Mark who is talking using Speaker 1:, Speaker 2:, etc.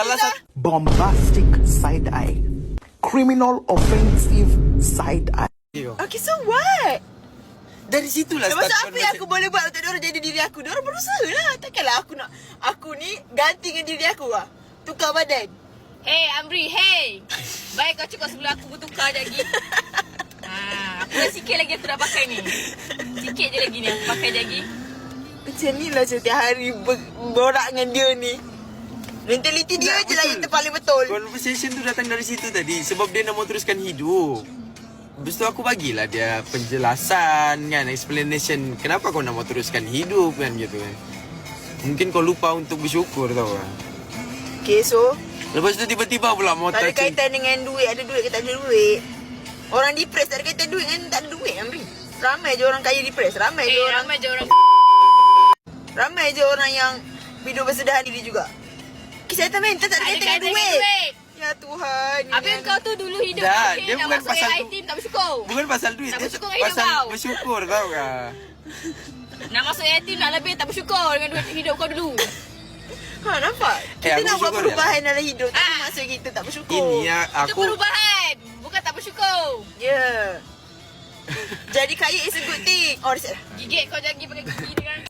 Speaker 1: Salah satu.
Speaker 2: Bombastic side eye. Criminal offensive side eye.
Speaker 3: Okay, so what?
Speaker 1: Dari situlah
Speaker 3: Lepas tu
Speaker 1: start
Speaker 3: apa yang aku boleh buat untuk diorang jadi diri aku? Diorang berusaha lah. Takkanlah aku ni ganti dengan diri aku lah. Tukar badan.
Speaker 4: Hey Amri, hey. Baik kau cakap sebelum aku bertukar je lagi. Aku dah sikit lagi aku dah pakai ni. Sikit je lagi ni aku pakai je lagi.
Speaker 3: Macam ni lah setiap hari borak dengan dia ni. Mentaliti dia je lah yang paling betul.
Speaker 1: Conversation tu datang dari situ tadi. Sebab dia nak mau teruskan hidup. Lepas tu aku bagilah dia penjelasan kan, explanation kenapa kau nak mau teruskan hidup kan gitu kan. Mungkin kau lupa untuk bersyukur tau kan.
Speaker 3: Okay, so
Speaker 1: Lepas tu tiba-tiba pula mau
Speaker 3: tak ada kaitan dengan duit. Ada duit ke tak ada duit. Orang depress tak ada kaitan duit dengan tak ada duit, Amri. Ramai je orang kaya depress. Ramai je orang yang hidup bersedahan diri juga. Kesihatan mental tak ada kaitan dengan duit. Ya Tuhan.
Speaker 4: Habis kau tu dulu hidup
Speaker 1: Dah,
Speaker 4: okay,
Speaker 1: dia
Speaker 4: nak
Speaker 1: bukan
Speaker 4: masuk
Speaker 1: pasal
Speaker 4: AI
Speaker 1: tu.
Speaker 4: team tak bersyukur.
Speaker 1: Bukan pasal duit,
Speaker 4: Tak
Speaker 1: dia
Speaker 4: bersyukur dengan hidup
Speaker 1: pasal
Speaker 4: kau.
Speaker 1: bersyukur tau kan.
Speaker 4: Nak masuk AI team nak lebih tak bersyukur dengan duit hidup kau dulu.
Speaker 3: Ha, nampak? Kita
Speaker 1: aku
Speaker 3: nak buat
Speaker 1: bersyukur
Speaker 3: perubahan dalam hidup. Tapi maksud kita tak bersyukur.
Speaker 1: Ini
Speaker 4: Itu
Speaker 1: aku
Speaker 4: perubahan. Bukan tak bersyukur.
Speaker 3: Ya. Jadi kaya is a good thing. Oh, dah.
Speaker 4: Gigit kau jangan pergi pakai gigi dengan